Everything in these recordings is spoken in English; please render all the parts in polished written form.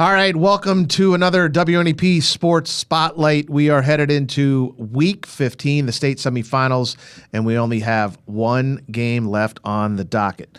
All right, welcome to another WNEP Sports Spotlight. We are headed into Week 15, the state semifinals, and we only have one game left on the docket.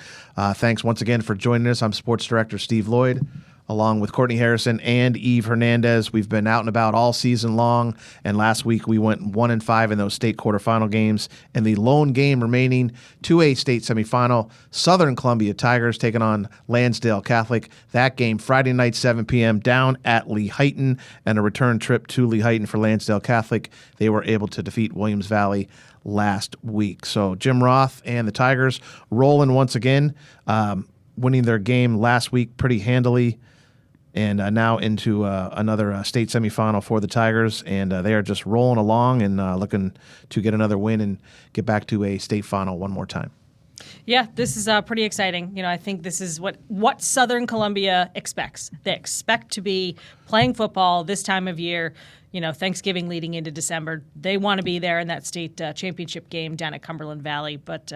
Thanks once again for joining us. I'm Sports Director Steve Lloyd, along with Courtney Harrison and Eve Hernandez. We've been out and about all season long, and last week we went 1-5 in those state quarterfinal games. And the lone game remaining to a state semifinal, Southern Columbia Tigers taking on Lansdale Catholic. That game Friday night, 7 p.m. down at Lehighton, and a return trip to Lehighton for Lansdale Catholic. They were able to defeat Williams Valley last week. So Jim Roth and the Tigers rolling once again, winning their game last week pretty handily. And now into another state semifinal for the Tigers, and they are just rolling along and looking to get another win and get back to a state final one more time. Yeah, this is pretty exciting. I think this is what Southern Columbia expects. They expect to be playing football this time of year, Thanksgiving leading into December. They want to be there in that state championship game down at Cumberland Valley. But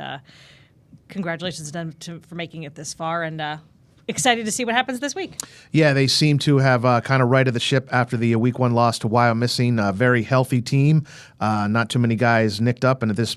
congratulations to them for making it this far, and excited to see what happens this week. Yeah, they seem to have kind of righted the ship after the week one loss to Wyomissing. A very healthy team. Not too many guys nicked up, and at this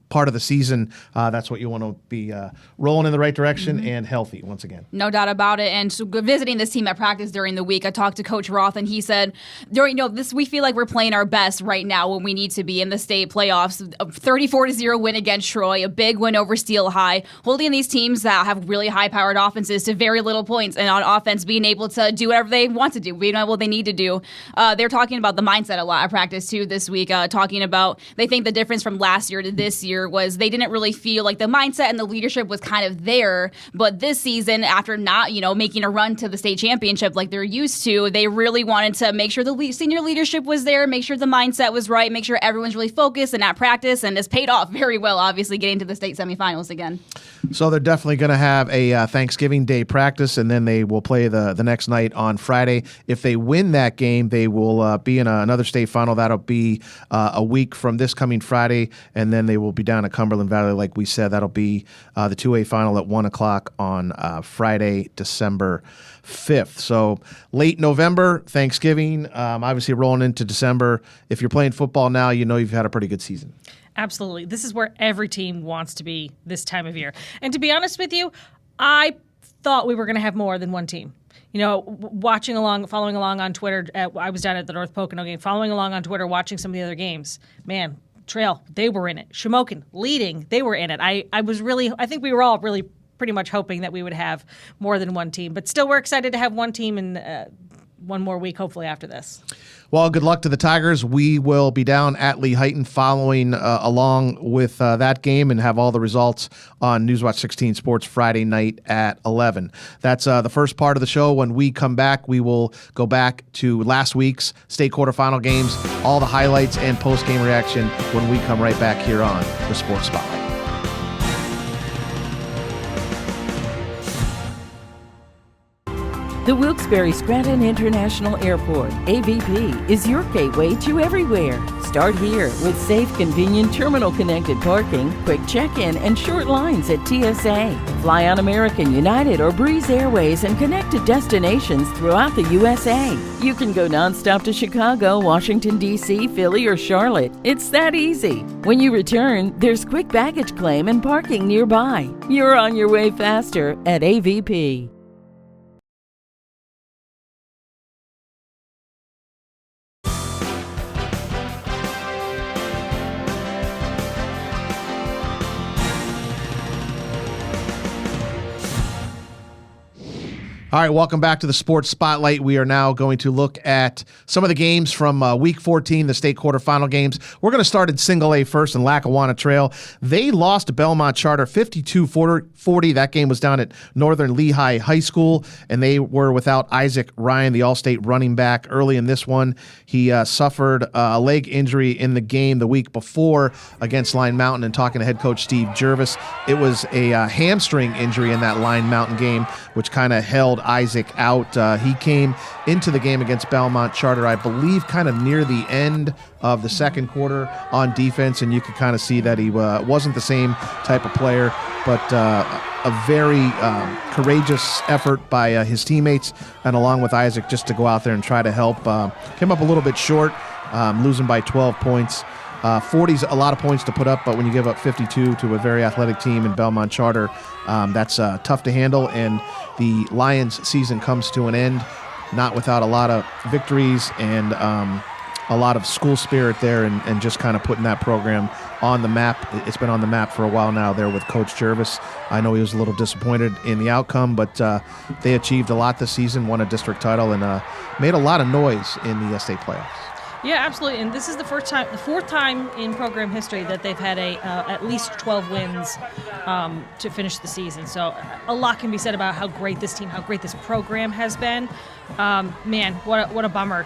part of the season, that's what you want to be rolling in the right direction and healthy once again. No doubt about it. And so visiting this team at practice during the week, I talked to Coach Roth, and he said, we feel like we're playing our best right now when we need to be in the state playoffs. A 34-0 win against Troy, a big win over Steel High, holding these teams that have really high-powered offenses to very little points, and on offense being able to do whatever they want to do, being what they need to do. They're talking about the mindset a lot at practice too this week, talking about they think the difference from last year to this year was they didn't really feel like the mindset and the leadership was kind of there, but this season, after not making a run to the state championship like they're used to, they really wanted to make sure the senior leadership was there, make sure the mindset was right, make sure everyone's really focused and at practice, and it's paid off very well, obviously getting to the state semifinals again. So they're definitely going to have a Thanksgiving Day practice, and then they will play the next night on Friday. If they win that game, they will be in another state final. That'll be a week from this coming Friday, and then they will be down at Cumberland Valley, like we said. That'll be the 2A final at 1 o'clock on Friday, December 5th. So late November, Thanksgiving, obviously rolling into December. If you're playing football now, you've had a pretty good season. Absolutely. This is where every team wants to be this time of year. And to be honest with you, I thought we were going to have more than one team. Following along on Twitter, I was down at the North Pocono game, following along on Twitter, watching some of the other games. Man, Trail, they were in it. Shamokin leading, they were in it. I think we were all really pretty much hoping that we would have more than one team. But still, we're excited to have one team in one more week, hopefully, after this. Well, good luck to the Tigers. We will be down at Lehighton following along with that game and have all the results on Newswatch 16 Sports Friday night at 11. That's the first part of the show. When we come back, we will go back to last week's state quarterfinal games, all the highlights and post-game reaction when we come right back here on the Sports Spotlight. The Wilkes-Barre-Scranton International Airport, AVP, is your gateway to everywhere. Start here with safe, convenient, terminal-connected parking, quick check-in, and short lines at TSA. Fly on American, United, or Breeze Airways and connect to destinations throughout the USA. You can go nonstop to Chicago, Washington, D.C., Philly, or Charlotte. It's that easy. When you return, there's quick baggage claim and parking nearby. You're on your way faster at AVP. All right, welcome back to the Sports Spotlight. We are now going to look at some of the games from Week 14, the state quarterfinal games. We're going to start in Single A first in Lackawanna Trail. They lost to Belmont Charter 52-40. That game was down at Northern Lehigh High School, and they were without Isaac Ryan, the All-State running back, early in this one. He suffered a leg injury in the game the week before against Line Mountain, and talking to head coach Steve Jervis, it was a hamstring injury in that Line Mountain game, which kind of held bailed Isaac out. He came into the game against Belmont Charter, I believe, kind of near the end of the second quarter on defense, and you could kind of see that he wasn't the same type of player, but a very courageous effort by his teammates and along with Isaac just to go out there and try to help. Came up a little bit short, losing by 12 points. 40's a lot of points to put up, but when you give up 52 to a very athletic team in Belmont Charter, that's tough to handle, and the Lions season comes to an end, not without a lot of victories and a lot of school spirit there and just kind of putting that program on the map. It's been on the map for a while now there with Coach Jervis. I know he was a little disappointed in the outcome, but they achieved a lot this season, won a district title, and made a lot of noise in the state playoffs. Yeah, absolutely. And this is the fourth time in program history that they've had at least 12 wins to finish the season. So a lot can be said about how great this team, how great this program has been. Man, what a bummer.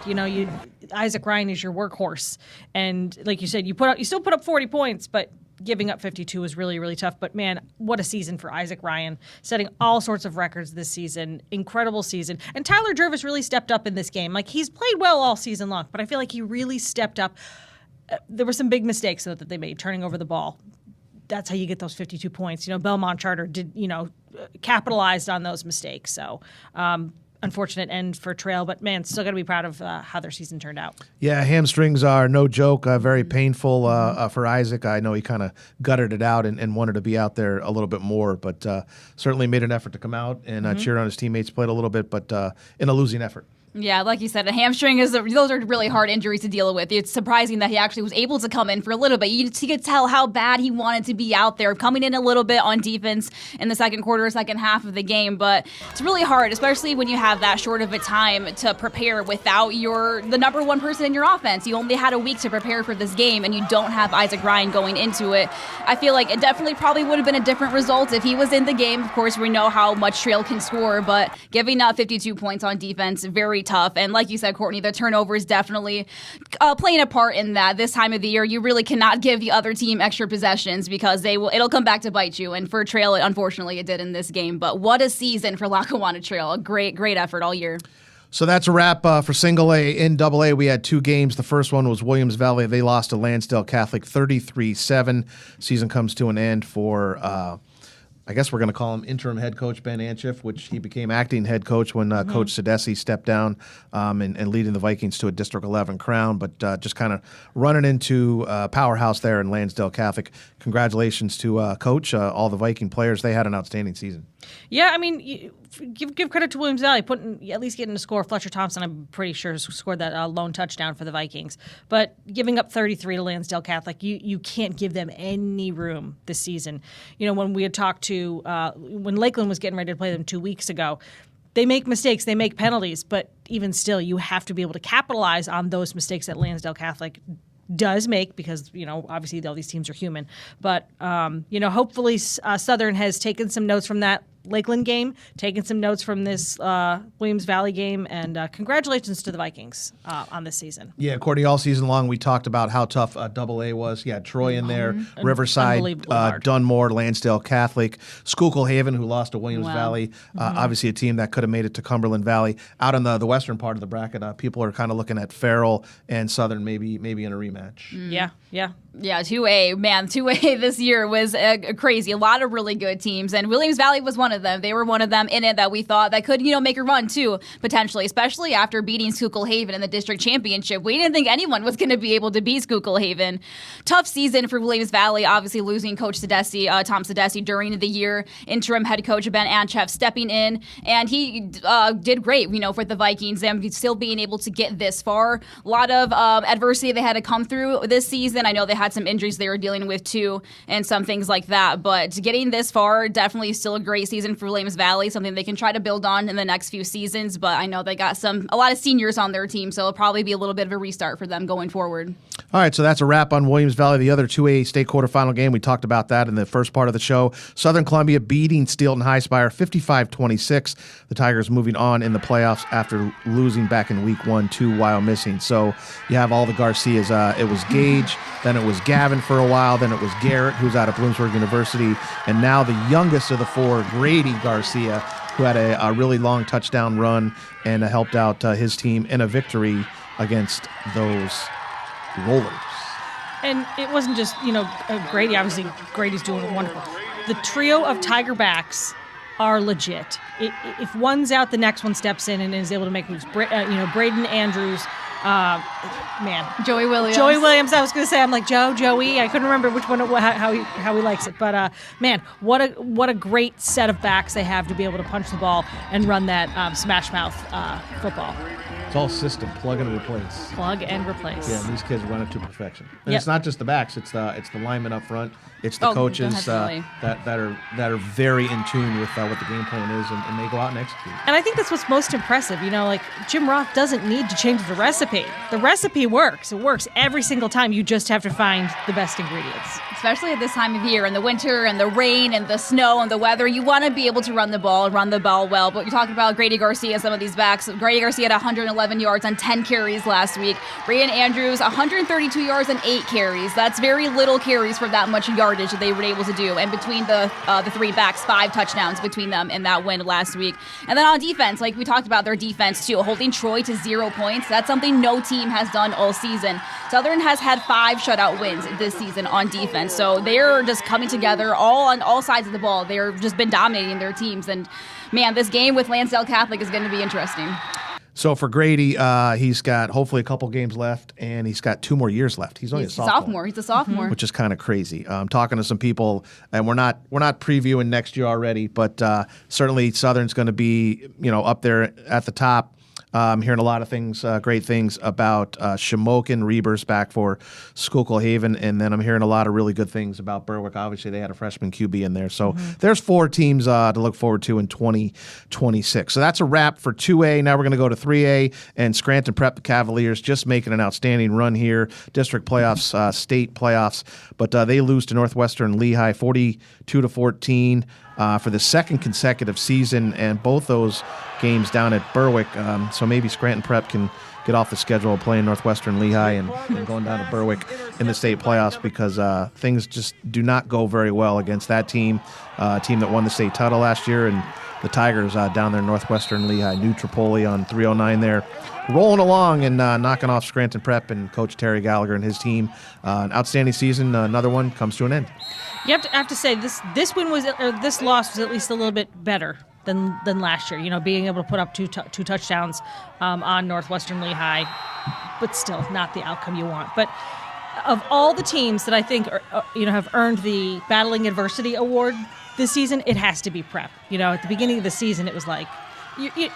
Isaac Ryan is your workhorse, and like you said, you still put up 40 points, but giving up 52 was really, really tough. But man, what a season for Isaac Ryan, setting all sorts of records this season. Incredible season. And Tyler Jervis really stepped up in this game. Like, he's played well all season long, but I feel like he really stepped up. There were some big mistakes though that they made, turning over the ball. That's how you get those 52 points. Belmont Charter did, capitalized on those mistakes. So, unfortunate end for Trail, but man, still got to be proud of how their season turned out. Yeah, hamstrings are no joke, very painful for Isaac. I know he kind of gutted it out and wanted to be out there a little bit more, but certainly made an effort to come out and cheer on his teammates, played a little bit, but in a losing effort. Yeah, like you said, a hamstring those are really hard injuries to deal with. It's surprising that he actually was able to come in for a little bit. You could tell how bad he wanted to be out there, coming in a little bit on defense in the second quarter, second half of the game. But it's really hard, especially when you have that short of a time to prepare without the number one person in your offense. You only had a week to prepare for this game, and you don't have Isaac Ryan going into it. I feel like it definitely probably would have been a different result if he was in the game. Of course, we know how much Trail can score, but giving up 52 points on defense, very tough. And like you said, Courtney, the turnover is definitely playing a part in that. This time of the year, you really cannot give the other team extra possessions because it'll come back to bite you. And for Trail, unfortunately, it did in this game. But what a season for Lackawanna Trail. A great, great effort all year. So that's a wrap for Single A. In Double A, we had two games. The first one was Williams Valley. They lost to Lansdale Catholic 33-7. Season comes to an end for I guess we're going to call him interim head coach Ben Anschiff, which he became acting head coach when Coach Sadesi stepped down and leading the Vikings to a District 11 crown, but just kind of running into powerhouse there in Lansdale Catholic. Congratulations to Coach, all the Viking players. They had an outstanding season. Yeah, I mean, give credit to Williams Valley, at least getting a score. Fletcher Thompson, I'm pretty sure, scored that lone touchdown for the Vikings. But giving up 33 to Lansdale Catholic, you can't give them any room this season. When we had talked to, when Lakeland was getting ready to play them 2 weeks ago, they make mistakes, they make penalties, but even still, you have to be able to capitalize on those mistakes that Lansdale Catholic does make because, obviously all these teams are human. But, hopefully Southern has taken some notes from that Lakeland game, taking some notes from this Williams Valley game, and congratulations to the Vikings on this season. Yeah, Courtney, all season long we talked about how tough Double A was. Yeah, Troy in there, Riverside, Dunmore, Lansdale Catholic, Schuylkill Haven, who lost to Williams Valley. Obviously a team that could have made it to Cumberland Valley. Out in the western part of the bracket, people are kind of looking at Farrell and Southern maybe in a rematch. Yeah. Yeah, 2A. Man, 2A this year was crazy. A lot of really good teams, and Williams Valley was one of them. They were one of them in it that we thought that could, make a run too, potentially, especially after beating Schuylkill Haven in the district championship. We didn't think anyone was going to be able to beat Schuylkill Haven. Tough season for Williams Valley, obviously losing Coach Sadesi, Tom Sadesi during the year. Interim head coach Ben Anschiff stepping in, and he did great, for the Vikings, and still being able to get this far. A lot of adversity they had to come through this season. I know they had some injuries they were dealing with too, and some things like that. But getting this far, definitely still a great season for Williams Valley, something they can try to build on in the next few seasons. But I know they got a lot of seniors on their team, so it'll probably be a little bit of a restart for them going forward. All right, so that's a wrap on Williams Valley. The other 2A state quarterfinal game, we talked about that in the first part of the show. Southern Columbia beating Steelton High Spire 55-26. The Tigers moving on in the playoffs after losing back in week 1-2 while missing. So you have all the Garcias. It was Gage, then it was Gavin for a while, then it was Garrett, who's out of Bloomsburg University, and now the youngest of the four, Grady Garcia, who had a really long touchdown run and helped out his team in a victory against those Rollers. And it wasn't just, Grady. Obviously, Grady's doing wonderful. The trio of Tiger backs are legit. If one's out, the next one steps in and is able to make moves. Braden Andrews, Joey Williams. I was going to say, I'm like Joey. I couldn't remember which one, how he likes it. But what a great set of backs they have to be able to punch the ball and run that smash mouth football. It's all system, plug and replace. Plug and replace. Yeah, these kids run it to perfection. And It's not just the backs; it's the linemen up front. It's the coaches that are very in tune with what the game plan is, and they go out and execute. And I think that's what's most impressive. Jim Roth doesn't need to change the recipe. The recipe works. It works every single time. You just have to find the best ingredients. Especially at this time of year, in the winter and the rain and the snow and the weather, you want to be able to run the ball well. But you're talking about Grady Garcia, some of these backs. Grady Garcia had 111 yards on 10 carries last week. Braden Andrews, 132 yards on 8 carries. That's very little carries for that much yardage that they were able to do. And between the three backs, 5 touchdowns between them in that win last week. And then on defense, like we talked about their defense too, holding Troy to 0 points. That's something no team has done all season. Southern has had 5 shutout wins this season on defense. So they're just coming together on all sides of the ball. They're just been dominating their teams. And man, this game with Lansdale Catholic is going to be interesting. So for Grady, he's got hopefully a couple games left, and he's got 2 more years left. He's only a sophomore. He's a sophomore, which is kind of crazy. I'm talking to some people, and we're not previewing next year already, but certainly Southern's going to be up there at the top. I'm hearing a lot of things, great things about Shamokin, Reavers back for Schuylkill Haven, and then I'm hearing a lot of really good things about Berwick. Obviously, they had a freshman QB in there. So there's 4 teams to look forward to in 2026. So that's a wrap for 2A. Now we're going to go to 3A, and Scranton Prep Cavaliers just making an outstanding run here. District playoffs, state playoffs, but they lose to Northwestern Lehigh 42-14 for the second consecutive season, and both those games down at Berwick. So maybe Scranton Prep can get off the schedule of playing Northwestern Lehigh and going down to Berwick in the state playoffs, because things just do not go very well against that team, team that won the state title last year, and the Tigers down there, Northwestern Lehigh, New Tripoli on 309 there, rolling along and knocking off Scranton Prep and Coach Terry Gallagher and his team. An outstanding season. Another one comes to an end. You have to say this win was this loss was at least a little bit better than last year. Being able to put up two touchdowns on Northwestern Lehigh, but still not the outcome you want. But of all the teams that I think have earned the Battling Adversity Award this season, it has to be Prep. At the beginning of the season, it was like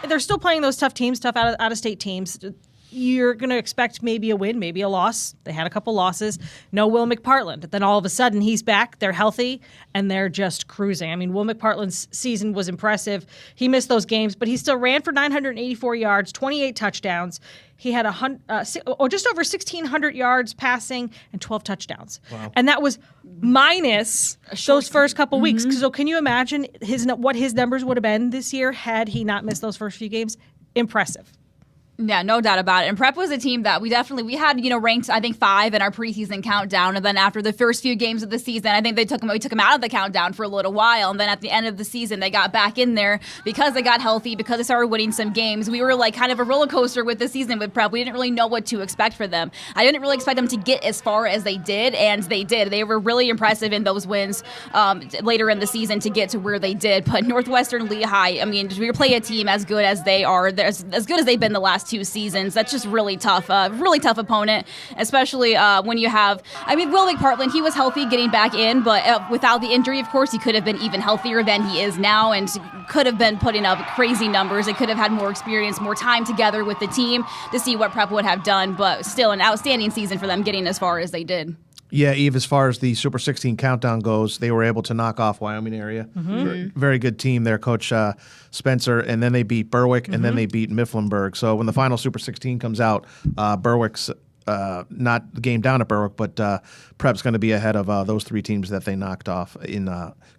they're still playing those tough teams, tough out of state teams. You're going to expect maybe a win, maybe a loss. They had a couple losses. No Will McPartland. Then all of a sudden he's back. They're healthy, and they're just cruising. I mean, Will McPartland's season was impressive. He missed those games, but he still ran for 984 yards, 28 touchdowns. He had just over 1,600 yards passing and 12 touchdowns. Wow. And that was minus those first couple weeks. So can you imagine what his numbers would have been this year had he not missed those first few games? Impressive. Yeah, no doubt about it. And Prep was a team that we had, ranked, I think, 5 in our preseason countdown. And then after the first few games of the season, I think we took them out of the countdown for a little while. And then at the end of the season, they got back in there because they got healthy, because they started winning some games. We were like kind of a roller coaster with the season with Prep. We didn't really know what to expect for them. I didn't really expect them to get as far as they did, and they did. They were really impressive in those wins later in the season to get to where they did. But Northwestern Lehigh, I mean, we play a team as good as they are, as good as they've been the last 2 seasons. That's just really tough opponent, especially when you have, Will McPartland, he was healthy getting back in, but without the injury, of course, he could have been even healthier than he is now and could have been putting up crazy numbers. They could have had more experience, more time together with the team to see what Prep would have done, but still an outstanding season for them getting as far as they did. Yeah, Eve, as far as the Super 16 countdown goes, they were able to knock off Wyoming area. Very good team there, Coach Spencer, and then they beat Berwick, and then they beat Mifflinburg. So when the final Super 16 comes out, Berwick's not the game down at Berwick, but Prep's going to be ahead of those 3 teams that they knocked off in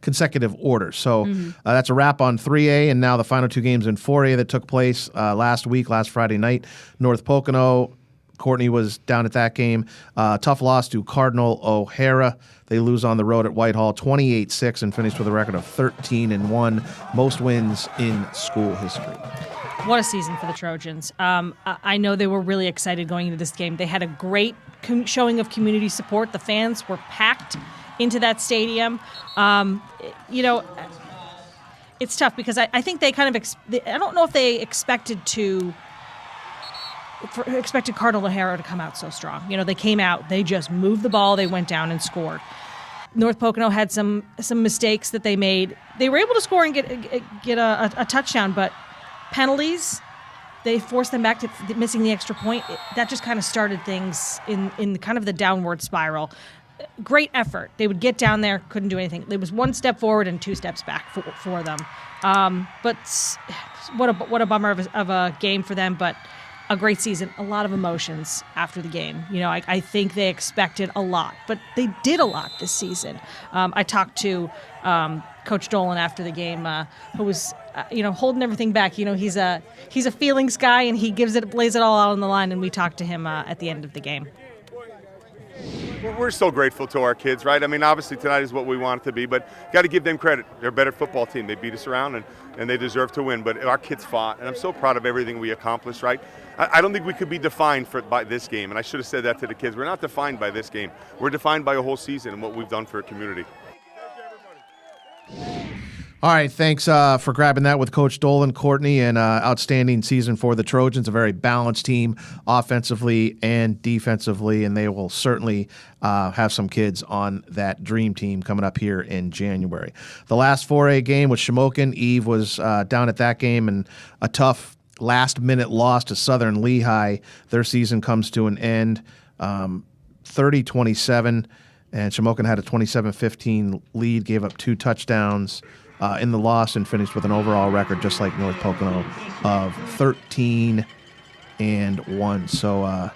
consecutive order. So that's a wrap on 3A, and now the final 2 games in 4A that took place last Friday night. North Pocono Courtney was down at that game. Tough loss to Cardinal O'Hara. They lose on the road at Whitehall 28-6 and finished with a record of 13-1, most wins in school history. What a season for the Trojans. I know they were really excited going into this game. They had a great showing of community support. The fans were packed into that stadium. It's tough because I think they kind of I don't know if they expected Cardinal O'Hara to come out so strong. They came out, they just moved the ball, they went down and scored. North Pocono had some mistakes that they made. They were able to score and get a touchdown, but penalties, they forced them back to missing the extra point. That just kind of started things in kind of the downward spiral. Great effort. They would get down there, couldn't do anything. There was one step forward and two steps back for them. But what a bummer of a game for them, but a great season. A lot of emotions after the game. I think they expected a lot, but they did a lot this season. I talked to Coach Dolan after the game, who was holding everything back. He's a feelings guy, and he lays it all out on the line. And we talked to him at the end of the game. We're so grateful to our kids, right? I mean, obviously tonight is what we want it to be, but got to give them credit. They're a better football team. They beat us around, and they deserve to win. But our kids fought, and I'm so proud of everything we accomplished, right? I don't think we could be defined by this game, and I should have said that to the kids. We're not defined by this game. We're defined by a whole season and what we've done for a community. All right, thanks for grabbing that with Coach Dolan, Courtney, and outstanding season for the Trojans. A very balanced team offensively and defensively, and they will certainly have some kids on that dream team coming up here in January. The last 4A game was Shamokin. Eve was down at that game, and a tough last-minute loss to Southern Lehigh. Their season comes to an end, 30-27, and Shamokin had a 27-15 lead, gave up 2 touchdowns in the loss, and finished with an overall record just like North Pocono of 13-1. So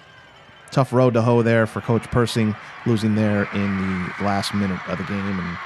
tough road to hoe there for Coach Persing, losing there in the last minute of the game. And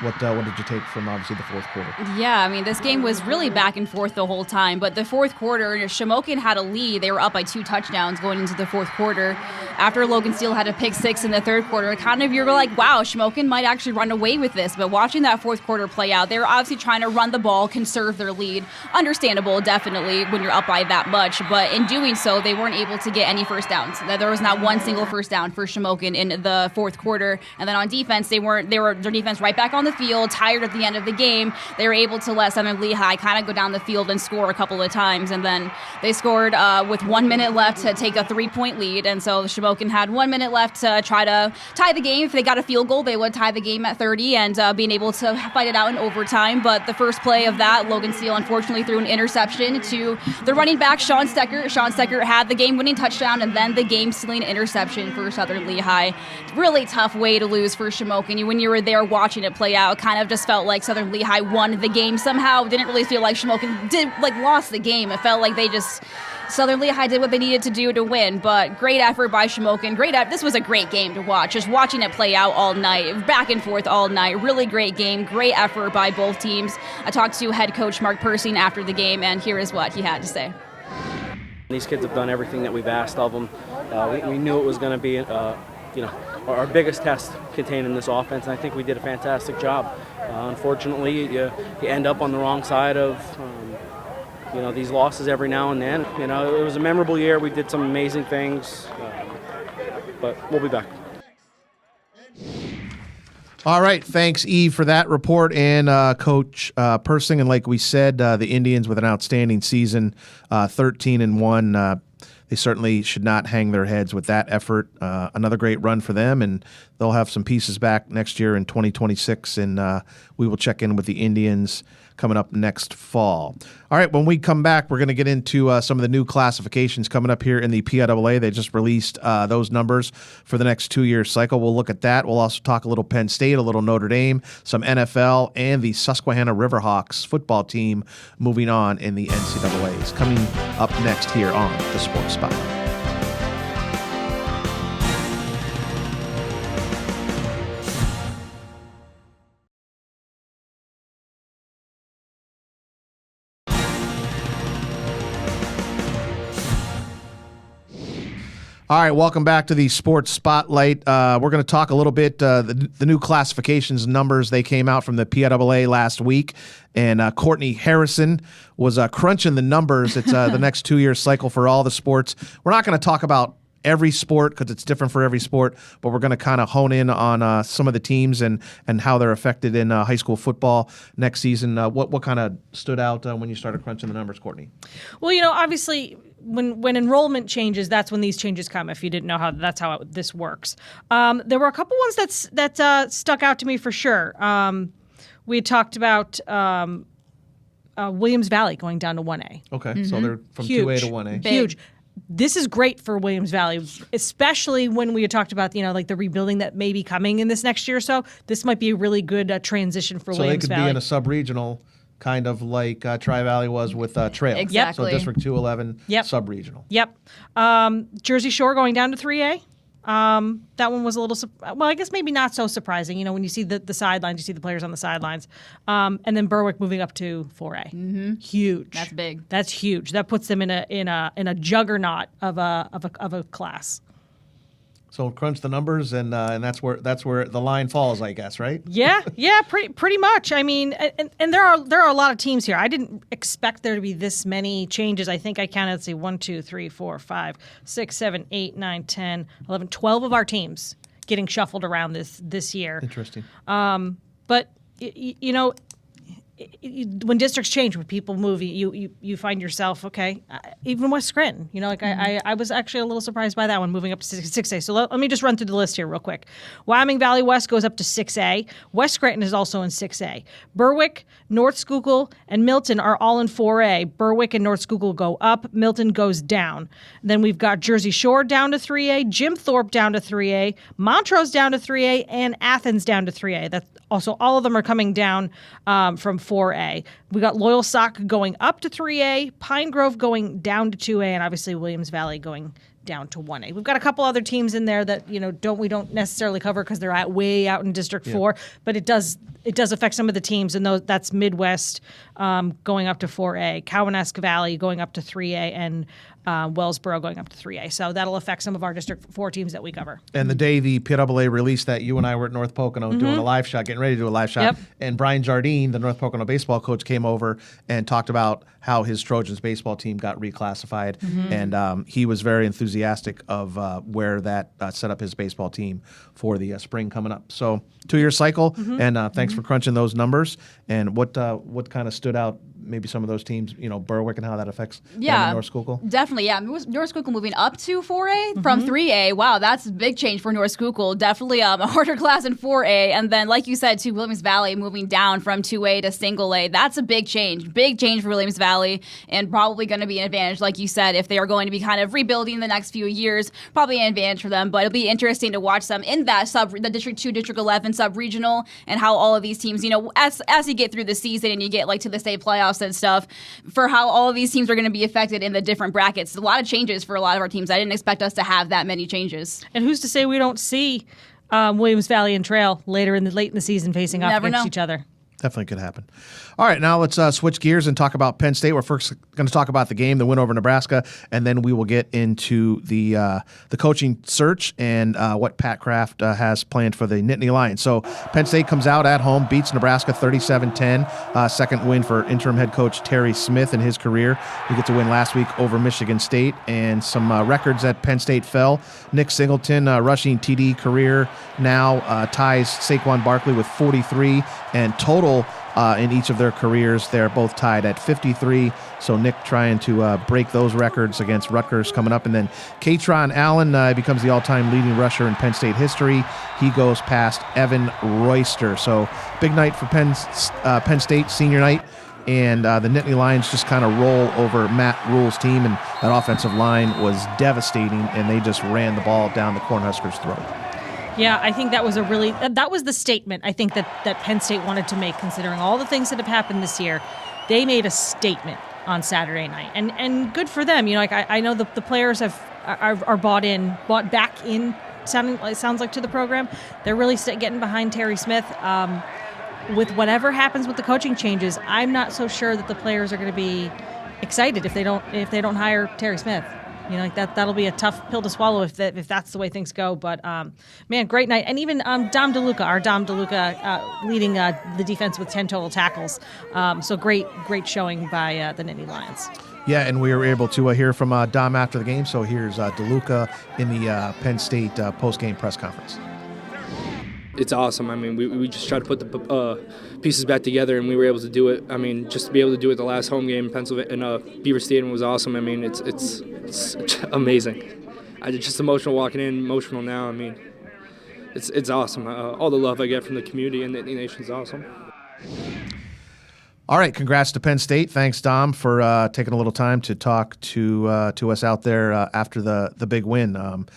what did you take from, obviously, the fourth quarter? Yeah, I mean, this game was really back and forth the whole time. But the fourth quarter, Shamokin had a lead. They were up by 2 touchdowns going into the fourth quarter. After Logan Steele had a pick 6 in the third quarter, you were like, wow, Shamokin might actually run away with this. But watching that fourth quarter play out, they were obviously trying to run the ball, conserve their lead. Understandable, definitely, when you're up by that much. But in doing so, they weren't able to get any first downs. There was not one single first down for Shamokin in the fourth quarter. And then on defense, their defense right back on the field, tired at the end of the game. They were able to let Southern Lehigh kind of go down the field and score a couple of times, and then they scored with 1 minute left to take a 3-point lead, and so Shamokin had 1 minute left to try to tie the game. If they got a field goal, they would tie the game at 30 and being able to fight it out in overtime. But the first play of that, Logan Steele unfortunately threw an interception to the running back, Sean Stecker. Sean Stecker had the game-winning touchdown and then the game-sealing interception for Southern Lehigh. Really tough way to lose for Shamokin. When you were there watching it play out, kind of just felt like Southern Lehigh won the game somehow. Didn't really feel like Shamokin lost the game. It felt like Southern Lehigh did what they needed to do to win, but great effort by Shamokin. This was a great game to watch. Just watching it play out all night, back and forth all night. Really great game, great effort by both teams. I talked to head coach Mark Persing after the game, and here is what he had to say. These kids have done everything that we've asked of them. We knew it was going to be, our biggest test contained in this offense, and I think we did a fantastic job. Unfortunately, you end up on the wrong side of these losses every now and then. It was a memorable year. We did some amazing things, but we'll be back. All right, thanks, Eve, for that report, and Coach Persing. And like we said, the Indians with an outstanding season, 13-1. They certainly should not hang their heads with that effort. Another great run for them, and they'll have some pieces back next year in 2026, and we will check in with the Indians coming up next fall. All right, when we come back, we're going to get into some of the new classifications coming up here in the PIAA. They just released those numbers for the next 2-year cycle. We'll look at that. We'll also talk a little Penn State, a little Notre Dame, some NFL, and the Susquehanna Riverhawks football team moving on in the NCAAs. Coming up next here on the Sports Spotlight. All All right, welcome back to the Sports Spotlight. We're going to talk a little bit the new classifications numbers. They came out from the PIAA last week, and Courtney Harrison was crunching the numbers. It's the next 2-year cycle for all the sports. We're not going to talk about every sport because it's different for every sport, but we're going to kind of hone in on some of the teams and how they're affected in high school football next season. What kind of stood out when you started crunching the numbers, Courtney? Well, obviously when enrollment changes, that's when these changes come. If you didn't know that's how this works, there were a couple ones that stuck out to me for sure. We had talked about Williams Valley going down to 1A. Okay, so they're from Huge. 2A to 1A. Big. Huge. This is great for Williams Valley, especially when we had talked about, like the rebuilding that may be coming in this next year or so. This might be a really good transition for So Williams they could Valley. be in a sub-regional, kind of like Tri-Valley was with Trail. Exactly. So District 211, Yep. sub-regional. Yep. Jersey Shore going down to 3A. That one was a little, I guess maybe not so surprising. When you see the sidelines, you see the players on the sidelines. And then Berwick moving up to 4A. Mm-hmm. Huge. That's big. That's huge. That puts them in a juggernaut of a class. So crunch the numbers, and that's where the line falls, I guess, right? Yeah, pretty much. I mean, and there are a lot of teams here. I didn't expect there to be this many changes. I think I counted, let's see, 1, 2, 3, 4, 5, 6, 7, 8, 9, 10, 11, 12 of our teams getting shuffled around this year. Interesting. But when districts change, when people move, you find yourself, okay, even West Scranton, I was actually a little surprised by that one moving up to 6A. So let me just run through the list here real quick. Wyoming Valley West goes up to 6A. West Scranton is also in 6A. Berwick, North Schuylkill, and Milton are all in 4A. Berwick and North Schuylkill go up. Milton goes down. Then we've got Jersey Shore down to 3A, Jim Thorpe down to 3A, Montrose down to 3A, and Athens down to 3A. That's also, all of them are coming down from 4A. We got Loyal Sock going up to 3A, Pine Grove going down to 2A, and obviously Williams Valley going down to 1A. We've got a couple other teams in there that we don't necessarily cover because they're way out in District 4, but it does affect some of the teams, and that's Midwest going up to 4A, Cowanesque Valley going up to 3A, and Wellsboro going up to 3A. So that'll affect some of our District 4 teams that we cover. And the day the PIAA released that, you and I were at North Pocono doing a live shot, getting ready to do a live shot. Yep. And Brian Jardine, the North Pocono baseball coach, came over and talked about how his Trojans baseball team got reclassified. And he was very enthusiastic of where that set up his baseball team for the spring coming up. So 2-year cycle, and thanks for crunching those numbers. And what kind of stood out, maybe some of those teams, Berwick and how that affects them in North Schuylkill? Definitely, yeah. North Schuylkill moving up to 4A from 3A. Wow, that's a big change for North Schuylkill. Definitely a harder class in 4A. And then, like you said, too, Williams Valley moving down from 2A to single A. That's a big change. Big change for Williams Valley, and probably going to be an advantage, like you said, if they are going to be kind of rebuilding the next few years. Probably an advantage for them, but it'll be interesting to watch them in that the District 2, District 11 sub-regional, and how all of these teams, as you get through the season and you get to the state playoffs and stuff, for how all of these teams are going to be affected in the different brackets. A lot of changes for a lot of our teams. I didn't expect us to have that many changes. And who's to say we don't see Williams Valley and Trail late in the season facing off against each other? Definitely could happen. All right, now let's switch gears and talk about Penn State. We're first going to talk about the game, the win over Nebraska, and then we will get into the coaching search and what Pat Kraft has planned for the Nittany Lions. So Penn State comes out at home, beats Nebraska 37-10. Second win for interim head coach Terry Smith in his career. He gets a win last week over Michigan State, and some records at Penn State fell. Nick Singleton, rushing TD career now, ties Saquon Barkley with 43, and total in each of their careers, they're both tied at 53. So Nick trying to break those records against Rutgers coming up. And then Katron Allen becomes the all-time leading rusher in Penn State history. He goes past Evan Royster. So big night for Penn State, senior night. And the Nittany Lions just kind of roll over Matt Rule's team. And that offensive line was devastating, and they just ran the ball down the Cornhuskers' throat. Yeah, I think that was that was the statement I think that Penn State wanted to make, considering all the things that have happened this year. They made a statement on Saturday night, and good for them. I know the players are bought back in. Sounds like to the program. They're really getting behind Terry Smith. With whatever happens with the coaching changes, I'm not so sure that the players are going to be excited if they don't hire Terry Smith. like that'll be a tough pill to swallow if that's the way things go. But man, great night, and even Dom DeLuca, leading the defense with 10 total tackles. So great showing by the Nittany Lions. Yeah, and we were able to hear from Dom after the game. So here's DeLuca in the Penn State post-game press conference. It's awesome. I mean, we just tried to put the pieces back together, and we were able to do it. I mean, just to be able to do it the last home game in Pennsylvania, in Beaver Stadium was awesome. I mean, it's amazing. I just emotional walking in, emotional now. I mean, it's awesome. All the love I get from the community and the Nation is awesome. All right, congrats to Penn State. Thanks, Dom, for taking a little time to talk to us out there after the big win.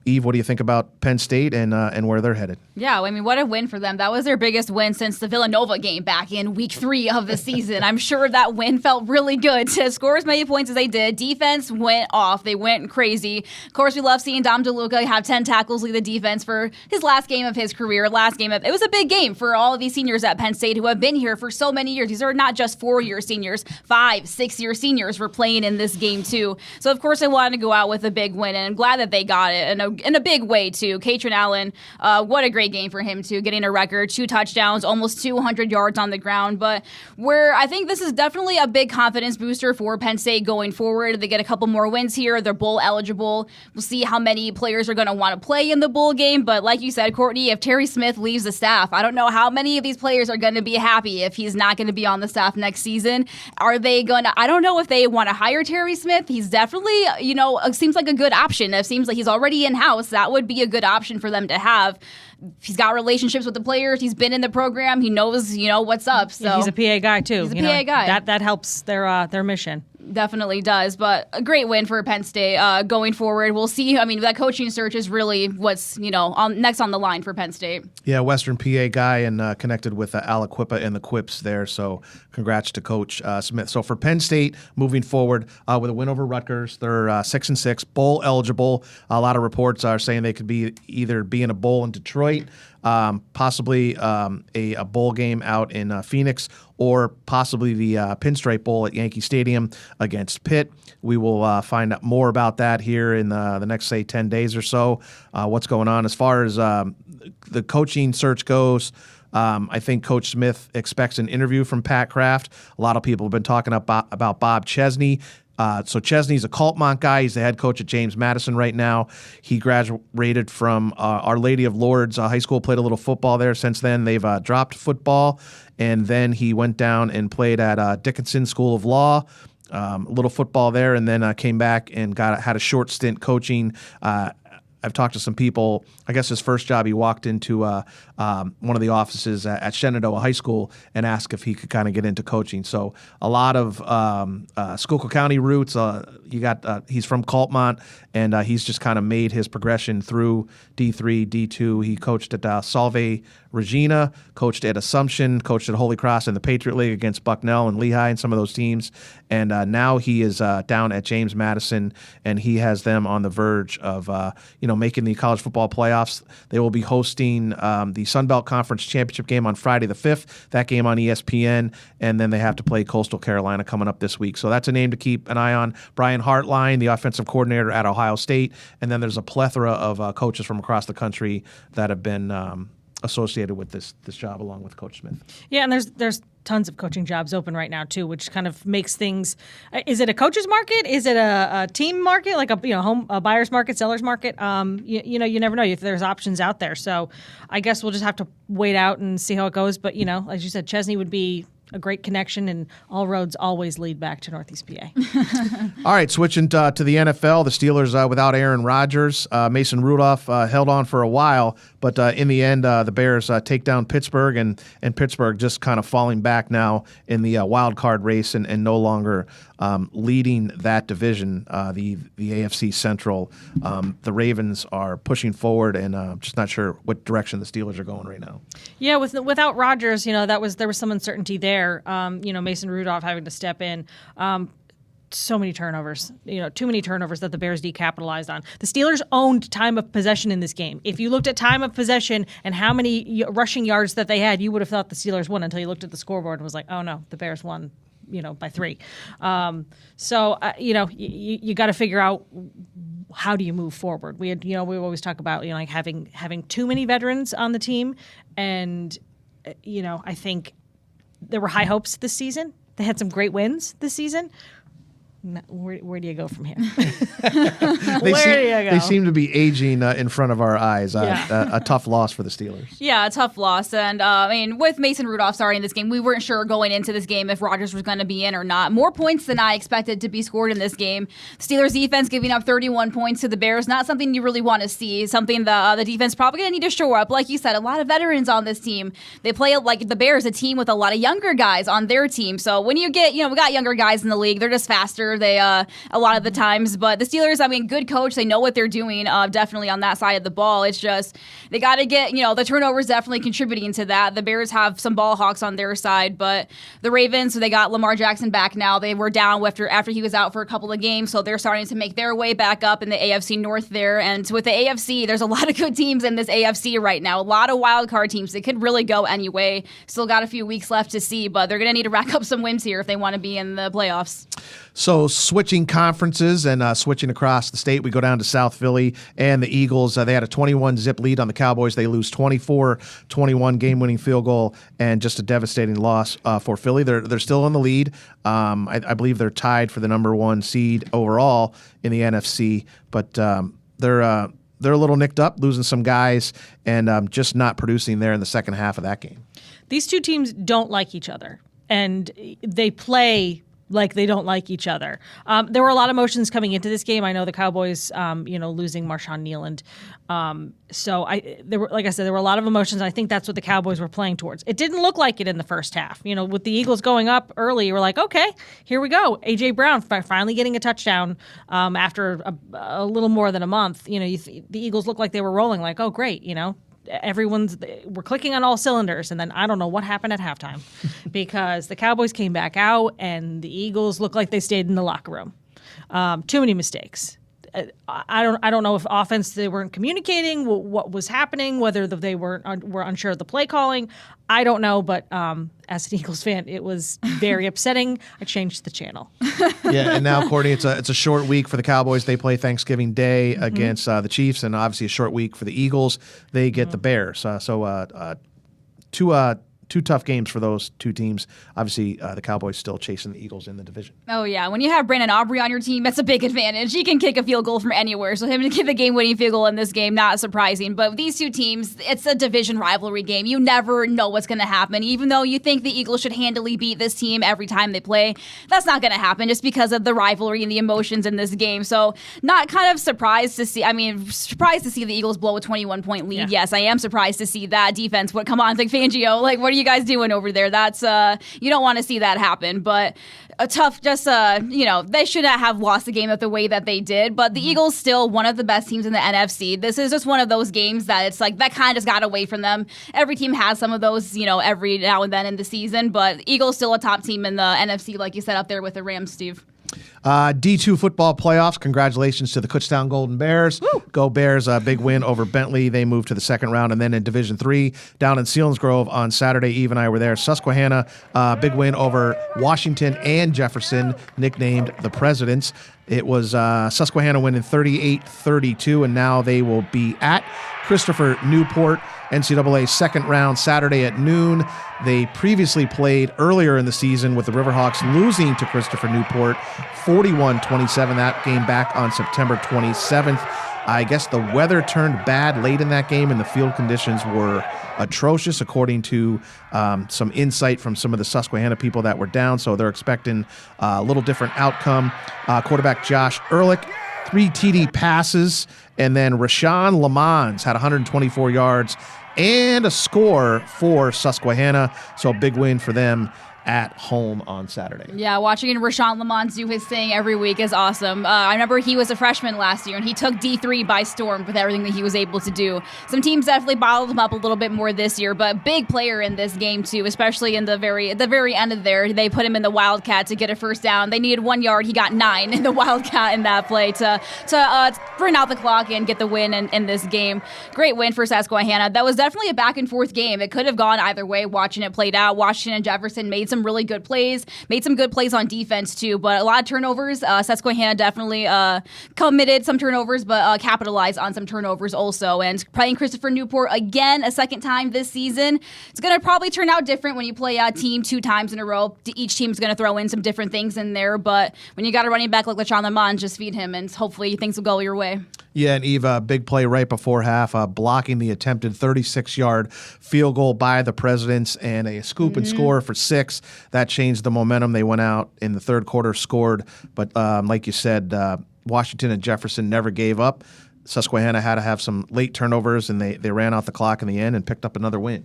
Eve, what do you think about Penn State and where they're headed? Yeah, I mean, what a win for them. That was their biggest win since the Villanova game back in week 3 of the season. I'm sure that win felt really good to score as many points as they did. Defense went off. They went crazy. Of course, we love seeing Dom DeLuca have 10 tackles, lead the defense for his last game of his career. It was a big game for all of these seniors at Penn State who have been here for so many years. These are not just 4-year seniors. 5, 6-year seniors were playing in this game too. So, of course, I wanted to go out with a big win, and I'm glad that they got it in a big way too. Katrin Allen, what a great game for him too, getting a record, 2 touchdowns, almost 200 yards on the ground. But I think this is definitely a big confidence booster for Penn State going forward. They get a couple more wins here. They're bowl eligible. We'll see how many players are going to want to play in the bowl game. But like you said, Courtney, if Terry Smith leaves the staff, I don't know how many of these players are going to be happy if he's not going to be on the staff next season. Are they going to, I don't know if they want to hire Terry Smith. He's definitely, seems like a good option. It seems like he's already in-house. That would be a good option for them to have. He's got relationships with the players. He's been in the program. He knows, what's up. So yeah, he's a PA guy too. He's a PA guy. That helps their mission. Definitely does, but a great win for Penn State going forward. We'll see. I mean, that coaching search is really what's next on the line for Penn State. Yeah, Western PA guy and connected with Aliquippa and the Quips there. So congrats to Coach Smith. So for Penn State moving forward with a win over Rutgers, they're 6-6, bowl eligible. A lot of reports are saying they could be in a bowl in Detroit. Possibly a bowl game out in Phoenix, or possibly the Pinstripe Bowl at Yankee Stadium against Pitt. We will find out more about that here in the next, 10 days or so, what's going on. As far as the coaching search goes, I think Coach Smith expects an interview from Pat Kraft. A lot of people have been talking about Bob Chesney. So Chesney's a Coltmont guy. He's the head coach at James Madison right now. He graduated from Our Lady of Lourdes High School, played a little football there. Since then, they've dropped football. And then he went down and played at Dickinson School of Law, a little football there, and then came back and had a short stint coaching. I've talked to some people. I guess his first job, he walked into one of the offices at Shenandoah High School and asked if he could kind of get into coaching. So a lot of Schuylkill County roots. He's from Coltmont, and he's just kind of made his progression through D3, D2. He coached at Salve Regina, coached at Assumption, coached at Holy Cross in the Patriot League against Bucknell and Lehigh and some of those teams. And now he is down at James Madison, and he has them on the verge of making the college football playoffs. They will be hosting the Sun Belt Conference Championship game on Friday the 5th, that game on ESPN, and then they have to play Coastal Carolina coming up this week. So that's a name to keep an eye on. Brian Hartline, the offensive coordinator at Ohio State, and then there's a plethora of coaches from across the country that have been associated with this job along with Coach Smith. Yeah, and there's tons of coaching jobs open right now too, which kind of makes things. Is it a coach's market? Is it a team market, like a buyer's market, seller's market? You never know if there's options out there. So I guess we'll just have to wait out and see how it goes. But as you said, Chesney would be a great connection, and all roads always lead back to Northeast PA. All right, switching to the NFL, the Steelers without Aaron Rodgers. Mason Rudolph held on for a while, but in the end, the Bears take down Pittsburgh, and Pittsburgh just kind of falling back now in the wild card race and no longer leading that division, the AFC Central. The Ravens are pushing forward, and just not sure what direction the Steelers are going right now. Yeah, without Rodgers, there was some uncertainty there. Mason Rudolph having to step in. So many turnovers, too many turnovers that the Bears decapitalized on. The Steelers owned time of possession in this game. If you looked at time of possession and how many rushing yards that they had, you would have thought the Steelers won until you looked at the scoreboard and was like, oh no, the Bears won by 3. You got to figure out how do you move forward. We always talk about like having too many veterans on the team, and I think there were high hopes this season. They had some great wins this season. Where do you go from here? They seem to be aging in front of our eyes. A tough loss for the Steelers. Yeah, a tough loss. And, with Mason Rudolph starting this game, we weren't sure going into this game if Rodgers was going to be in or not. More points than I expected to be scored in this game. Steelers defense giving up 31 points to the Bears, not something you really want to see, something the defense probably going to need to shore up. Like you said, a lot of veterans on this team. They play like the Bears, a team with a lot of younger guys on their team. So when you get, we got younger guys in the league, they're just faster. They a lot of the times, but the Steelers, good coach. They know what they're doing. Definitely on that side of the ball. It's just they got to get the turnovers definitely contributing to that. The Bears have some ball hawks on their side, but the Ravens, so they got Lamar Jackson back now. They were down after he was out for a couple of games, so they're starting to make their way back up in the AFC North there. And with the AFC, there's a lot of good teams in this AFC right now. A lot of wild card teams. They could really go anyway. Still got a few weeks left to see, but they're going to need to rack up some wins here if they want to be in the playoffs. So switching conferences and switching across the state, we go down to South Philly and the Eagles. They had a 21-zip lead on the Cowboys. They lose 24-21 game-winning field goal and just a devastating loss for Philly. They're still in the lead. I believe they're tied for the number 1 seed overall in the NFC, but they're a little nicked up, losing some guys and just not producing there in the second half of that game. These two teams don't like each other, and they play like they don't like each other. There were a lot of emotions coming into this game. I know the Cowboys, losing Marshawn Nealand. There were a lot of emotions. I think that's what the Cowboys were playing towards. It didn't look like it in the first half. With the Eagles going up early, you were like, okay, here we go. A.J. Brown finally getting a touchdown after a little more than a month. The Eagles looked like they were rolling, like, oh, great, we're clicking on all cylinders, and then I don't know what happened at halftime because the Cowboys came back out and the Eagles looked like they stayed in the locker room. Too many mistakes. I don't know if offense they weren't communicating what was happening, whether they were unsure of the play calling. I don't know, but as an Eagles fan, it was very upsetting. I changed the channel. Yeah, and now, Courtney, it's a short week for the Cowboys. They play Thanksgiving Day against the Chiefs, and obviously a short week for the Eagles. They get the Bears. Two tough games for those two teams. Obviously, the Cowboys still chasing the Eagles in the division. Oh, yeah. When you have Brandon Aubrey on your team, that's a big advantage. He can kick a field goal from anywhere. So him to kick the game-winning field goal in this game, not surprising. But these two teams, it's a division rivalry game. You never know what's going to happen. Even though you think the Eagles should handily beat this team every time they play, that's not going to happen just because of the rivalry and the emotions in this game. So not kind of surprised to see the Eagles blow a 21-point lead. Yeah. Yes, I am surprised to see that defense. Come on, Vic Fangio. What are you guys doing over there? That's you don't want to see that happen, but a tough, they shouldn't have lost the game the way that they did, but the Eagles still one of the best teams in the NFC. This is just one of those games that it's like that kind of just got away from them. Every team has some of those, every now and then in the season, but Eagles still a top team in the NFC, like you said, up there with the Rams, Steve. D2 football playoffs. Congratulations to the Kutztown Golden Bears. Woo! Go Bears. A big win over Bentley. They moved to the second round. And then in Division 3, down in Selinsgrove on Saturday, Eve and I were there. Susquehanna, big win over Washington and Jefferson, nicknamed the Presidents. It was Susquehanna winning 38-32, and now they will be at Christopher Newport, NCAA second round Saturday at noon. They previously played earlier in the season with the Riverhawks losing to Christopher Newport 41-27. That game back on September 27th. I guess the weather turned bad late in that game, and the field conditions were atrocious, according to some insight from some of the Susquehanna people that were down. So they're expecting a little different outcome. Quarterback Josh Ehrlich, 3 TD passes, and then Rashawn Lamons had 124 yards and a score for Susquehanna. So a big win for them at home on Saturday. Yeah, watching Rashawn Lamont do his thing every week is awesome. I remember he was a freshman last year, and he took D3 by storm with everything that he was able to do. Some teams definitely bottled him up a little bit more this year, but big player in this game too, especially in the very end of there. They put him in the Wildcat to get a first down. They needed 1 yard. He got 9 in the Wildcat in that play to run out the clock and get the win in this game. Great win for Susquehanna. That was definitely a back and forth game. It could have gone either way watching it played out. Washington and Jefferson made some some really good plays, made some good plays on defense too, but a lot of turnovers. Susquehanna definitely committed some turnovers, but capitalized on some turnovers also. And playing Christopher Newport again a second time this season, it's going to probably turn out different when you play a team 2 times in a row. Each team's going to throw in some different things in there, but when you got a running back like LaShawn Lamont, just feed him, and hopefully things will go your way. Yeah, and Eva, big play right before half, blocking the attempted 36-yard field goal by the Presidents and a scoop and score for 6. That changed the momentum. They went out in the third quarter, scored, but like you said, Washington and Jefferson never gave up. Susquehanna had to have some late turnovers, and they ran out the clock in the end and picked up another win.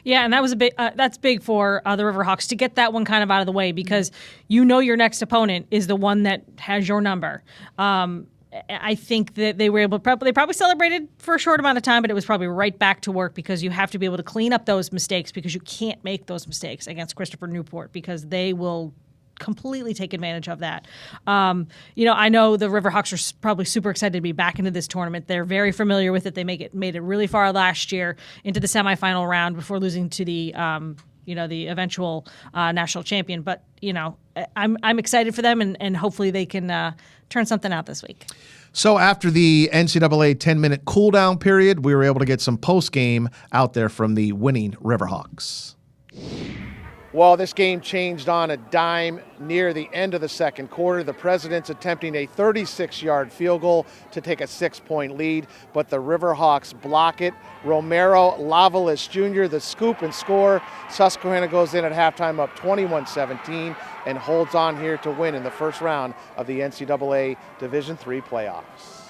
Yeah, and that was a big. That's big for the Riverhawks to get that one kind of out of the way, because your next opponent is the one that has your number. I think that they were able to they probably celebrated for a short amount of time, but it was probably right back to work, because you have to be able to clean up those mistakes, because you can't make those mistakes against Christopher Newport, because they will completely take advantage of that. I know the Riverhawks are probably super excited to be back into this tournament. They're very familiar with it. They made it really far last year into the semifinal round before losing to the the eventual national champion. But I'm excited for them, and hopefully they can turn something out this week. So after the NCAA 10-minute cool-down period, we were able to get some post-game out there from the winning Riverhawks. Well, this game changed on a dime near the end of the second quarter. The Presidents attempting a 36-yard field goal to take a 6-point lead, but the Riverhawks block it. Romero Lavalis Jr., the scoop and score. Susquehanna goes in at halftime up 21-17 and holds on here to win in the first round of the NCAA Division III playoffs.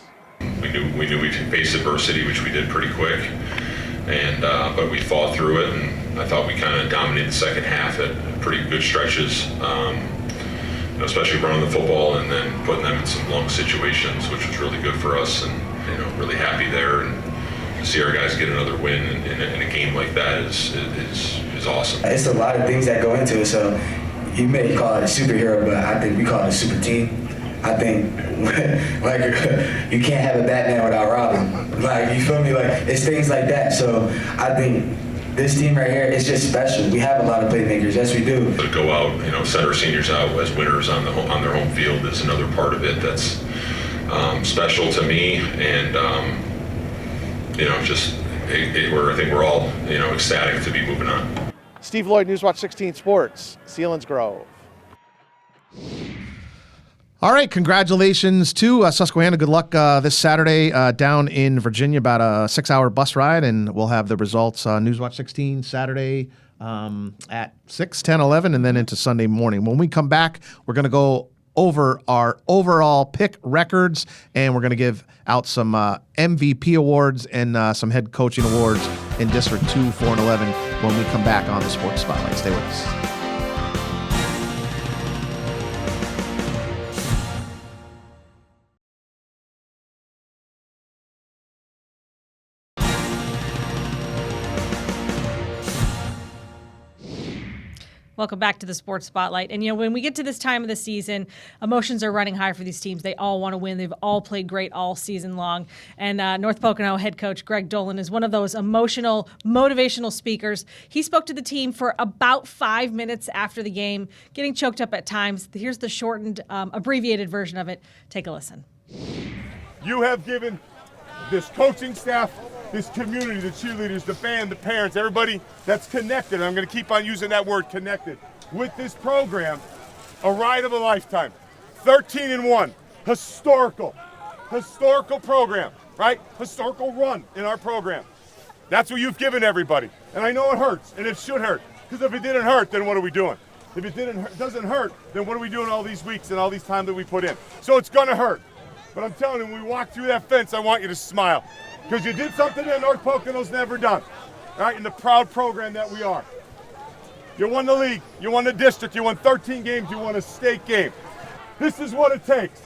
We knew we'd face adversity, which we did pretty quick, and but we fought through it, and I thought we kind of dominated the second half at pretty good stretches, especially running the football and then putting them in some long situations, which was really good for us, and really happy there. And to see our guys get another win in a game like that is awesome. It's a lot of things that go into it, so you may call it a superhero, but I think we call it a super team. I think, like, you can't have a Batman without Robin. Like, you feel me? Like, it's things like that. So I think this team right here is just special. We have a lot of playmakers. Yes, we do. To go out, set our seniors out as winners on their home field is another part of it that's special to me, and I think we're all ecstatic to be moving on. Steve Lloyd, Newswatch 16 Sports, Selinsgrove. All right, congratulations to Susquehanna. Good luck this Saturday down in Virginia, about a 6-hour bus ride, and we'll have the results Newswatch 16 Saturday at 6, 10, 11, and then into Sunday morning. When we come back, we're going to go over our overall pick records, and we're going to give out some MVP awards and some head coaching awards in District 2, 4, and 11 when we come back on the Sports Spotlight. Stay with us. Welcome back to the Sports Spotlight. And, when we get to this time of the season, emotions are running high for these teams. They all want to win. They've all played great all season long. And North Pocono head coach Greg Dolan is one of those emotional, motivational speakers. He spoke to the team for about 5 minutes after the game, getting choked up at times. Here's the shortened, abbreviated version of it. Take a listen. You have given this coaching staff, this community, the cheerleaders, the band, the parents, everybody that's connected, and I'm going to keep on using that word, connected, with this program, a ride of a lifetime. 13-1, historical program, right? Historical run in our program. That's what you've given everybody. And I know it hurts, and it should hurt, because if it didn't hurt, then what are we doing? If it doesn't hurt, then what are we doing all these weeks and all these time that we put in? So it's going to hurt. But I'm telling you, when we walk through that fence, I want you to smile. Because you did something that North Pocono's never done, right? In the proud program that we are. You won the league, you won the district, you won 13 games, you won a state game. This is what it takes.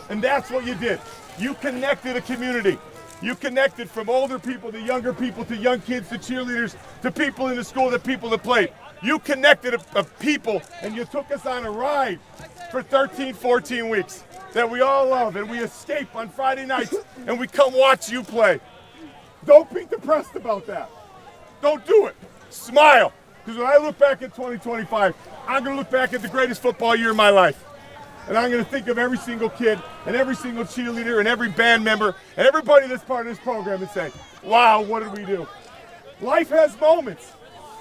And that's what you did. You connected a community. You connected from older people to younger people to young kids to cheerleaders to people in the school to people that played. You connected a people, and you took us on a ride for 13, 14 weeks that we all love, and we escape on Friday nights, and we come watch you play. Don't be depressed about that. Don't do it. Smile. Because when I look back at 2025, I'm going to look back at the greatest football year of my life. And I'm going to think of every single kid and every single cheerleader and every band member and everybody that's part of this program and say, wow, what did we do? Life has moments.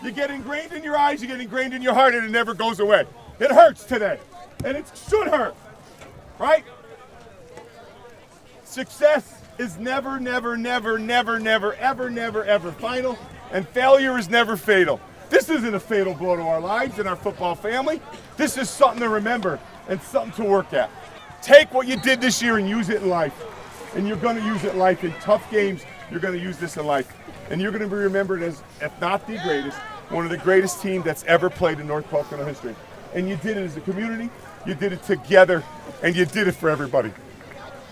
You get ingrained in your eyes, you get ingrained in your heart, and it never goes away. It hurts today, and it should hurt, right? Success is never, never, never, never, never, ever, never, ever final, and failure is never fatal. This isn't a fatal blow to our lives and our football family. This is something to remember and something to work at. Take what you did this year and use it in life. And you're going to use it in life. In tough games, you're going to use this in life. And you're going to be remembered as, if not the greatest, one of the greatest teams that's ever played in North Pocono history. And you did it as a community, you did it together, and you did it for everybody.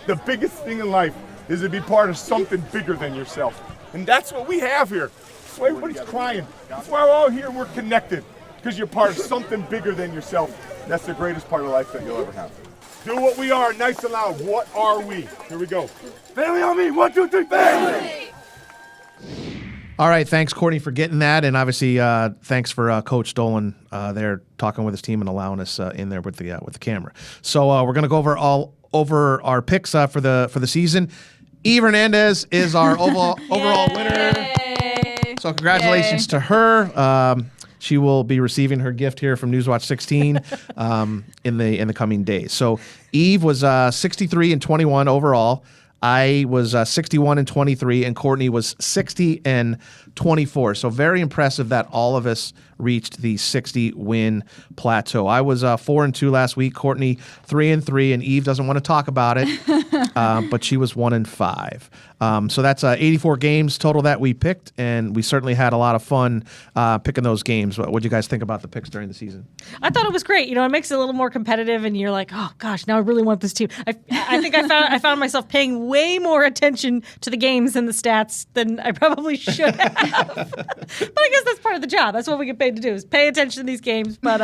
The biggest thing in life is to be part of something bigger than yourself. And that's what we have here. That's why everybody's crying. That's why we're all here and we're connected. Because you're part of something bigger than yourself. That's the greatest part of life that you'll ever have. Do what we are, nice and loud. What are we? Here we go. Family on me. 1, 2, 3, family! All right, thanks, Courtney, for getting that, and obviously, thanks for Coach Dolan there talking with his team and allowing us in there with the camera. So we're going to go over our picks for the season. Eve Hernandez is our overall winner. So congratulations to her. She will be receiving her gift here from Newswatch 16 in the coming days. So Eve was 63-21 overall. I was 61-23, and Courtney was 60-24. So very impressive that all of us reached the 60-win plateau. I was 4-2 last week. Courtney 3-3, and Eve doesn't want to talk about it, but she was 1-5. So that's 84 games total that we picked, and we certainly had a lot of fun picking those games. What did you guys think about the picks during the season? I thought it was great. You know, it makes it a little more competitive, and you're like, oh gosh, now I really want this team. I think I found myself paying way more attention to the games and the stats than I probably should have. But I guess that's part of the job. That's what we get paid to do, is pay attention to these games. But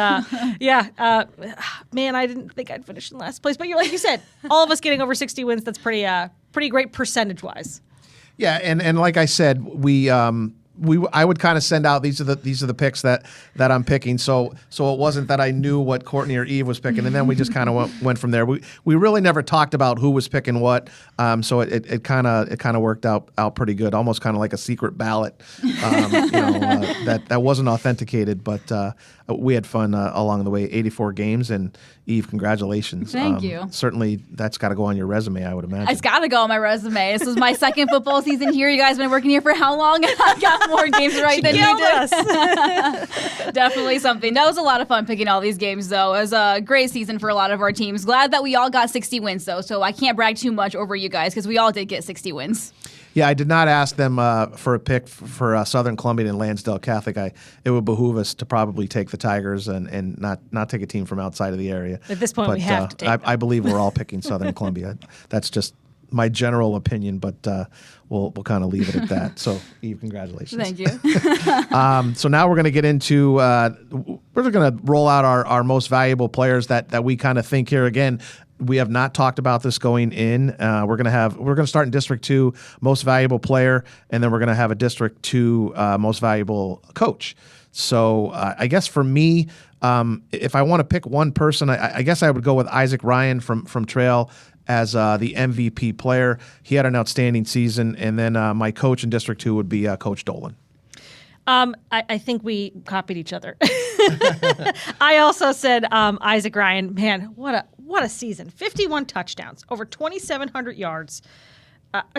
man, I didn't think I'd finish in last place. But like you said, all of us getting over 60 wins, that's pretty great percentage-wise. Yeah, and like I said, I would kind of send out these are the picks that I'm picking. So it wasn't that I knew what Courtney or Eve was picking, and then we just kind of went from there. We really never talked about who was picking what. So it kind of worked out pretty good, almost kind of like a secret ballot. That wasn't authenticated, but we had fun along the way. 84 games, and Eve, congratulations. Thank you. Certainly, that's got to go on your resume, I would imagine. It's got to go on my resume. This was my second football season here. You guys been working here for how long? I got more games right than you did. Definitely something. That was a lot of fun picking all these games, though. It was a great season for a lot of our teams. Glad that we all got 60 wins, though, so I can't brag too much over you guys because we all did get 60 wins. Yeah, I did not ask them for a pick for Southern Columbian and Lansdale Catholic. It would behoove us to probably take the Tigers and not take a team from outside of the area. At this point, we have to take them. I believe we're all picking Southern Columbia. That's just my general opinion, but we'll kind of leave it at that. So, Eve, congratulations. Thank you. So now we're going to get into we're going to roll out our most valuable players that we kind of think here. Again, we have not talked about this going in. We're going to start in District 2, most valuable player, and then we're going to have a District 2 most valuable coach. So I guess for me, if I want to pick one person, I guess I would go with Isaac Ryan from Trail as the MVP player. He had an outstanding season, and then my coach in District 2 would be Coach Dolan. I think we copied each other. I also said Isaac Ryan. Man, what a season! 51 touchdowns, over 2,700 yards,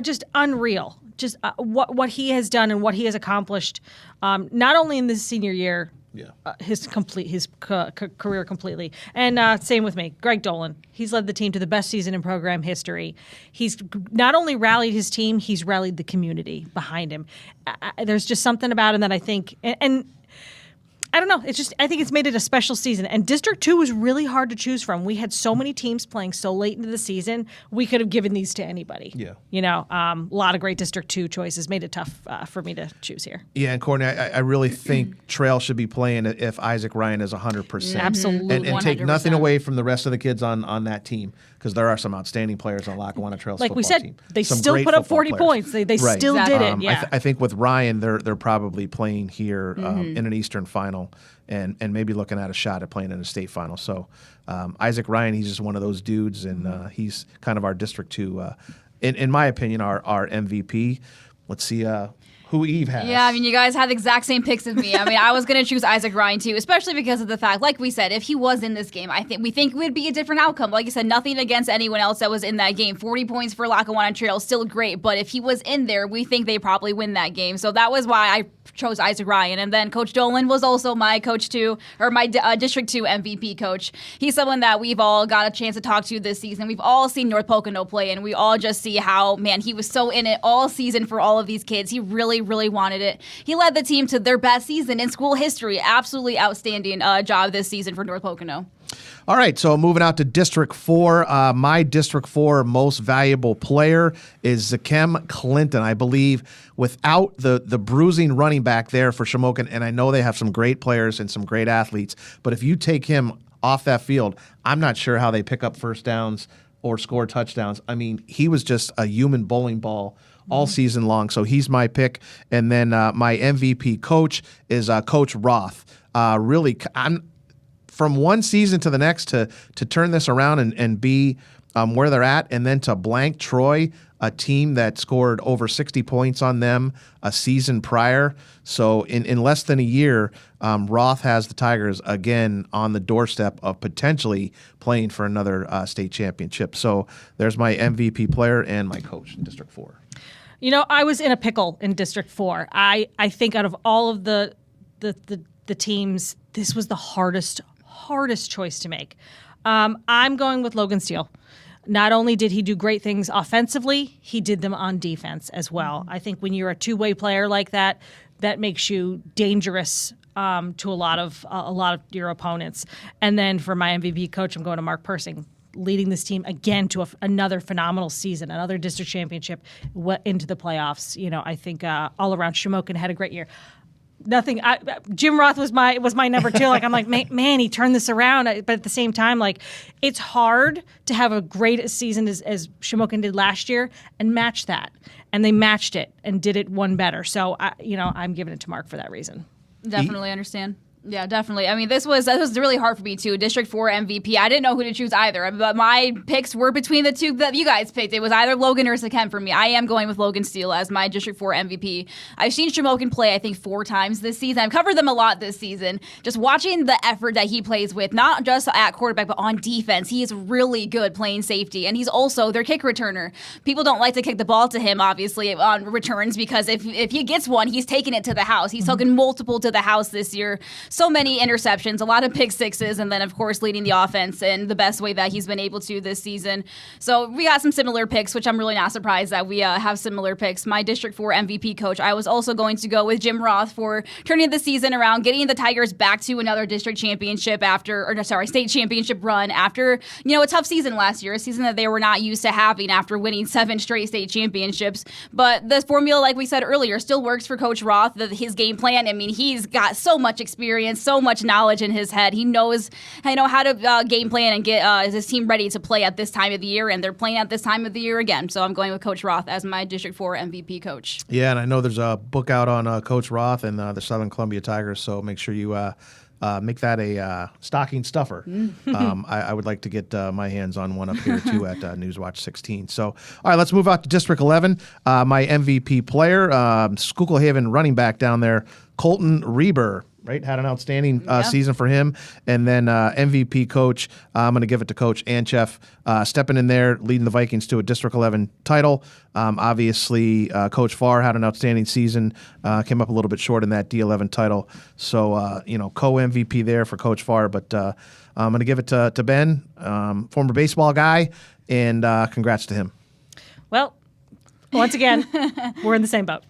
just unreal. Just what he has done and what he has accomplished, not only in this senior year, his career completely, and same with me, Greg Dolan. He's led the team to the best season in program history. He's not only rallied his team, he's rallied the community behind him. There's just something about him that I think, and I don't know. I think it's made it a special season. And District 2 was really hard to choose from. We had so many teams playing so late into the season. We could have given these to anybody. Yeah. You know, a lot of great District 2 choices made it tough for me to choose here. Yeah, and Courtney, I really think Trail should be playing if Isaac Ryan is 100%. Absolutely. And take nothing away from the rest of the kids on that team, because there are some outstanding players on Lackawanna Trail's like football we said, team. They still put up 40 points. They right. still did it. Yeah. I think with Ryan, they're probably playing here in an Eastern final final and maybe looking at a shot at playing in a state final. So Isaac Ryan, he's just one of those dudes, and he's kind of our District 2, in my opinion, our MVP. Let's see who Eve has. Yeah, I mean, you guys had the exact same picks as me. I mean, I was going to choose Isaac Ryan too, especially because of the fact, like we said, if he was in this game, we think it would be a different outcome. Like you said, nothing against anyone else that was in that game. 40 points for Lackawanna Trail, still great. But if he was in there, we think they probably win that game. So that was why I chose Isaac Ryan. And then Coach Dolan was also my coach too, or my District 2 MVP coach. He's someone that we've all got a chance to talk to this season. We've all seen North Pocono play, and we all just see how, man, he was so in it all season for all of these kids. He really, really wanted it. He led the team to their best season in school history. Absolutely outstanding job this season for North Pocono. All right, so moving out to District 4, my District 4 most valuable player is Zakem Clinton. I believe without the bruising running back there for Shamokin, and I know they have some great players and some great athletes, but if you take him off that field, I'm not sure how they pick up first downs or score touchdowns. I mean, he was just a human bowling ball all season long, so he's my pick. And then my MVP coach is Coach Roth. I'm from one season to the next to turn this around and be where they're at, and then to blank Troy, a team that scored over 60 points on them a season prior. So in less than a year, Roth has the Tigers again on the doorstep of potentially playing for another state championship. So there's my MVP player and my coach in District 4. You know, I was in a pickle in District 4. I think out of all of the teams, this was the hardest choice to make. I'm going with Logan Steele. Not only did he do great things offensively, he did them on defense as well. I think when you're a two-way player like that, that makes you dangerous to a lot of your opponents. And then for my MVP coach, I'm going to Mark Persing, leading this team again to another phenomenal season, another district championship, into the playoffs. You know, I think all around Shamokin had a great year. Jim Roth was my number 2. Like, I'm like, man, he turned this around. But at the same time, like, it's hard to have a great season as Shamokin did last year and match that. And they matched it and did it one better. So, I'm giving it to Mark for that reason. Definitely understand. Yeah, definitely. I mean, that was really hard for me too. District 4 MVP. I didn't know who to choose either, but my picks were between the two that you guys picked. It was either Logan or Zakem for me. I am going with Logan Steele as my District 4 MVP. I've seen Shamokin play, I think, 4 times this season. I've covered them a lot this season. Just watching the effort that he plays with, not just at quarterback, but on defense. He is really good playing safety, and he's also their kick returner. People don't like to kick the ball to him, obviously, on returns, because if he gets one, he's taking it to the house. He's taken multiple to the house this year. So many interceptions, a lot of pick sixes, and then, of course, leading the offense in the best way that he's been able to this season. So we got some similar picks, which I'm really not surprised that we have similar picks. My District 4 MVP coach, I was also going to go with Jim Roth for turning the season around, getting the Tigers back to another district championship state championship run after, a tough season last year, a season that they were not used to having after winning 7 straight state championships. But the formula, like we said earlier, still works for Coach Roth. His game plan, I mean, he's got so much experience, so much knowledge in his head. He knows how to game plan and get his team ready to play at this time of the year, and they're playing at this time of the year again. So I'm going with Coach Roth as my District 4 MVP coach. Yeah, and I know there's a book out on Coach Roth and the Southern Columbia Tigers, so make sure you make that a stocking stuffer. I would like to get my hands on one up here, too, at Newswatch 16. So, all right, let's move out to District 11. My MVP player, Schuylkill running back down there, Colton Reber. Right, had an outstanding season for him. And then MVP coach, I'm going to give it to Coach Anchef, stepping in there, leading the Vikings to a District 11 title. Obviously, Coach Farr had an outstanding season, came up a little bit short in that D11 title. So, co-MVP there for Coach Farr. But I'm going to give it to Ben, former baseball guy, and congrats to him. Well, once again, we're in the same boat.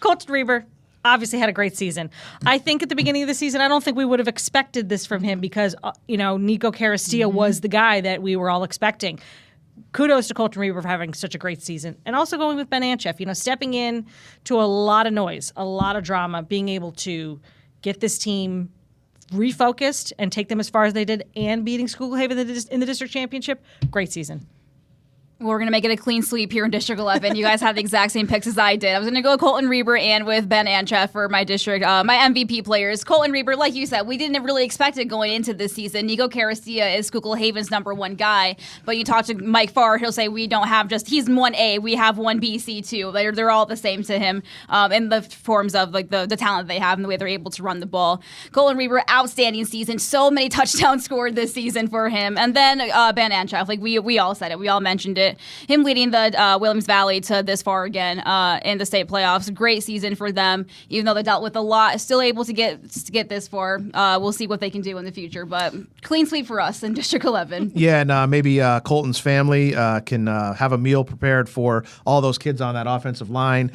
Coach Reber obviously had a great season. I think at the beginning of the season, I don't think we would have expected this from him because, Nico Carastia was the guy that we were all expecting. Kudos to Colton Reber for having such a great season. And also going with Ben Anchef, stepping in to a lot of noise, a lot of drama, being able to get this team refocused and take them as far as they did and beating Schuylkill in the district championship. Great season. We're going to make it a clean sweep here in District 11. You guys have the exact same picks as I did. I was going to go Colton Reber and with Ben Anchef for my district, my MVP players. Colton Reber, like you said, we didn't really expect it going into this season. Nico Carastia is Schuylkill Haven's #1 guy, but you talk to Mike Farr, he'll say we don't have just, he's 1A, we have 1B, C2. They're all the same to him in the forms of like the talent they have and the way they're able to run the ball. Colton Reber, outstanding season. So many touchdowns scored this season for him. And then Ben Anchef, like we all said it. We all mentioned it. Him leading the Williams Valley to this far again in the state playoffs. Great season for them. Even though they dealt with a lot, still able to get this far. We'll see what they can do in the future. But clean sweep for us in District 11. Yeah, and maybe Colton's family can have a meal prepared for all those kids on that offensive line,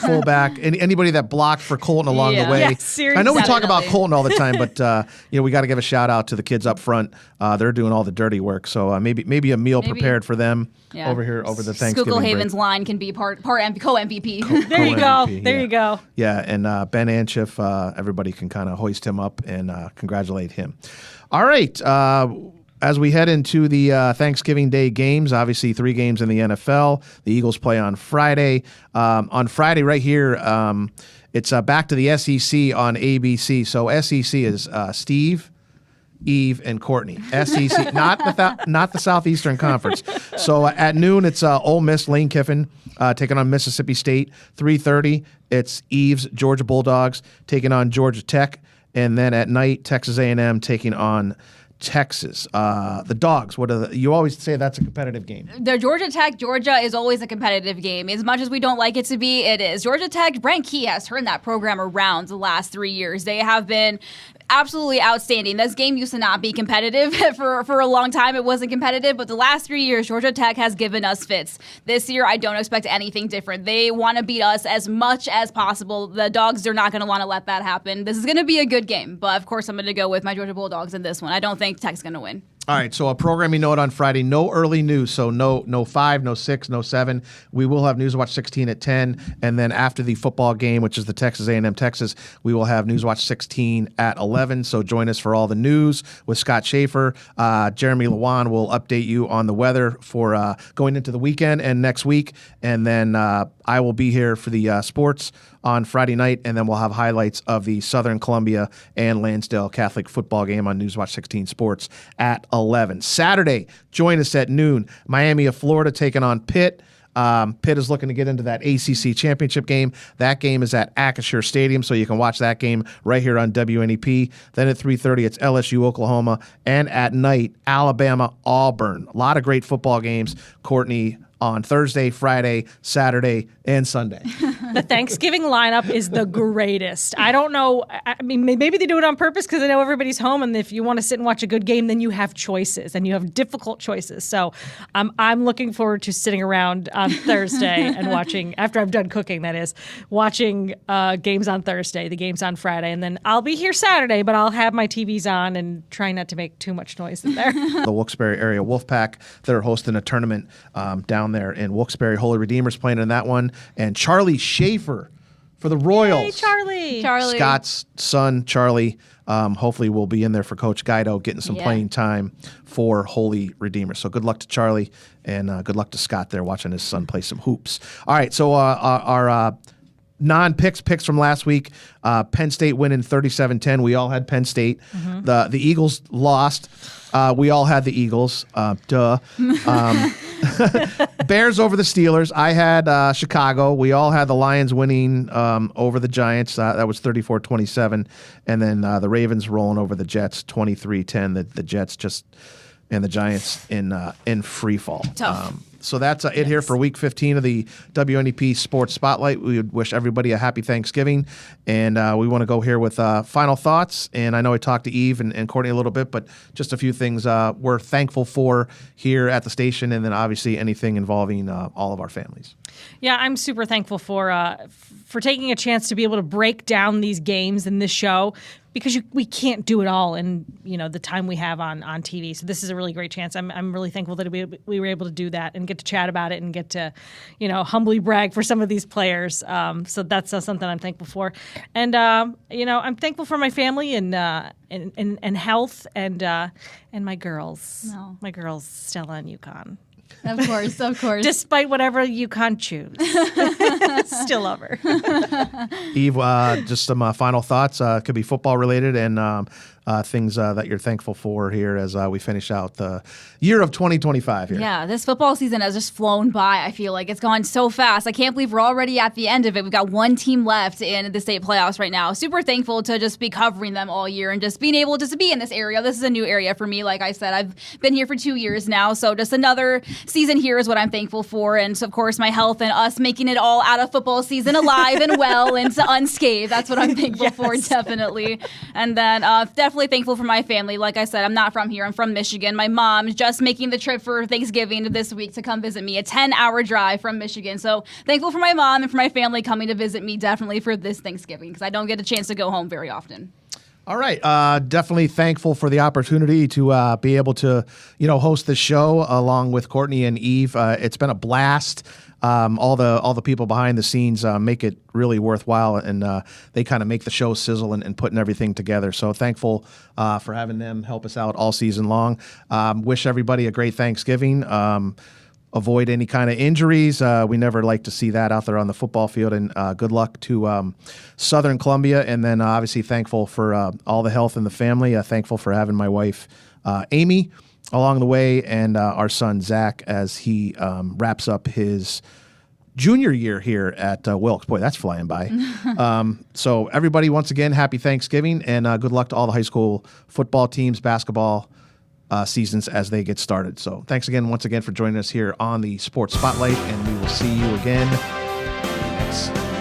fullback, anybody that blocked for Colton along the way. Yeah, seriously. I know we talk about Colton all the time, but we got to give a shout out to the kids up front. They're doing all the dirty work, so maybe a meal prepared for them over here over the Thanksgiving Schuylkill break. Haven's line can be co-MVP. There you go. There you go. Yeah, and Ben Anchef, everybody can kind of hoist him up and congratulate him. All right. As we head into the Thanksgiving Day games, obviously 3 games in the NFL. The Eagles play on Friday. On Friday right here, it's back to the SEC on ABC. So SEC is Steve, Eve, and Courtney. SEC, not the Southeastern Conference. So at noon, it's Ole Miss, Lane Kiffin taking on Mississippi State. 3:30, it's Eve's Georgia Bulldogs taking on Georgia Tech. And then at night, Texas A&M taking on Texas. The Dogs, you always say that's a competitive game. The Georgia is always a competitive game. As much as we don't like it to be, it is. Georgia Tech, Brent Key has turned that program around the last 3 years. They have been absolutely outstanding. This game used to not be competitive. For a long time, it wasn't competitive, but the last 3 years, Georgia Tech has given us fits. This year, I don't expect anything different. They want to beat us as much as possible. The Dogs are not going to want to let that happen. This is going to be a good game, but of course, I'm going to go with my Georgia Bulldogs in this one. I don't think Tech's going to win. All right, so a programming note on Friday, no early news, so no 5, no 6, no 7. We will have Newswatch 16 at 10, and then after the football game, which is the Texas A&M Texas, we will have Newswatch 16 at 11, so join us for all the news with Scott Schaefer. Jeremy Lewan will update you on the weather for going into the weekend and next week, and then I will be here for the sports on Friday night, and then we'll have highlights of the Southern Columbia and Lansdale Catholic football game on Newswatch 16 Sports at 11. Saturday, join us at noon. Miami of Florida taking on Pitt. Pitt is looking to get into that ACC championship game. That game is at Acrisure Stadium, so you can watch that game right here on WNEP. Then at 3:30, it's LSU Oklahoma, and at night, Alabama Auburn. A lot of great football games. Courtney, on Thursday, Friday, Saturday, and Sunday. The Thanksgiving lineup is the greatest. I don't know. I mean, maybe they do it on purpose because they know everybody's home, and if you want to sit and watch a good game, then you have choices, and you have difficult choices. So I'm looking forward to sitting around on Thursday and watching, after I've done cooking, that is, watching games on Thursday, the games on Friday, and then I'll be here Saturday, but I'll have my TVs on and try not to make too much noise in there. The Wilkes-Barre area Wolfpack, they're hosting a tournament down there in Wilkes-Barre. Holy Redeemers playing in that one. And Charlie Schaefer for the Royals. Hey, Charlie. Scott's son, Charlie, hopefully will be in there for Coach Guido, getting some playing time for Holy Redeemers. So good luck to Charlie, and good luck to Scott there watching his son play some hoops. All right, so our non-picks from last week, Penn State winning 37-10. We all had Penn State. The Eagles lost. We all had the Eagles. Duh. Bears over the Steelers. I had Chicago. We all had the Lions winning over the Giants. That was 34-27. And then the Ravens rolling over the Jets 23-10. The Jets just and the Giants in free fall. Tough. So that's it here for Week 15 of the WNEP Sports Spotlight. We would wish everybody a happy Thanksgiving, and we want to go here with final thoughts. And I know I talked to Eve and Courtney a little bit, but just a few things we're thankful for here at the station, and then obviously anything involving all of our families. Yeah, I'm super thankful for taking a chance to be able to break down these games in this show, because we can't do it all in the time we have on TV. So this is a really great chance. I'm really thankful that we were able to do that and get to chat about it and get to humbly brag for some of these players. So that's something I'm thankful for, and I'm thankful for my family and health and my girls. No. My girls Stella and Yukon. Of course, of course. Despite whatever UConn choose. Still over. Eve, just some final thoughts. Could be football related and things that you're thankful for here as we finish out the year of 2025 here. Yeah, this football season has just flown by. I feel like it's gone so fast. I can't believe we're already at the end of it. We've got one team left in the state playoffs right now. Super thankful to just be covering them all year and just being able just to be in this area. This is a new area for me. Like I said, I've been here for 2 years now. So just another season here is what I'm thankful for. And so, of course, my health and us making it all out of football season alive and well and unscathed. That's what I'm thankful for, definitely. And then definitely thankful for my family. Like I said, I'm not from here. I'm from Michigan. My mom's just making the trip for Thanksgiving this week to come visit me. A 10-hour drive from Michigan. So thankful for my mom and for my family coming to visit me definitely for this Thanksgiving because I don't get a chance to go home very often. All right. Definitely thankful for the opportunity to be able to, host this show along with Courtney and Eve. It's been a blast. All the people behind the scenes make it really worthwhile, and they kind of make the show sizzle and putting everything together. So thankful for having them help us out all season long. Wish everybody a great Thanksgiving. Avoid any kind of injuries. We never like to see that out there on the football field. And good luck to Southern Columbia. And then obviously thankful for all the health in the family. Thankful for having my wife, Amy, along the way, and our son, Zach, as he wraps up his junior year here at Wilkes. Boy, that's flying by. So everybody, once again, happy Thanksgiving, and good luck to all the high school football teams, basketball seasons as they get started. So thanks again, once again, for joining us here on the Sports Spotlight, and we will see you again next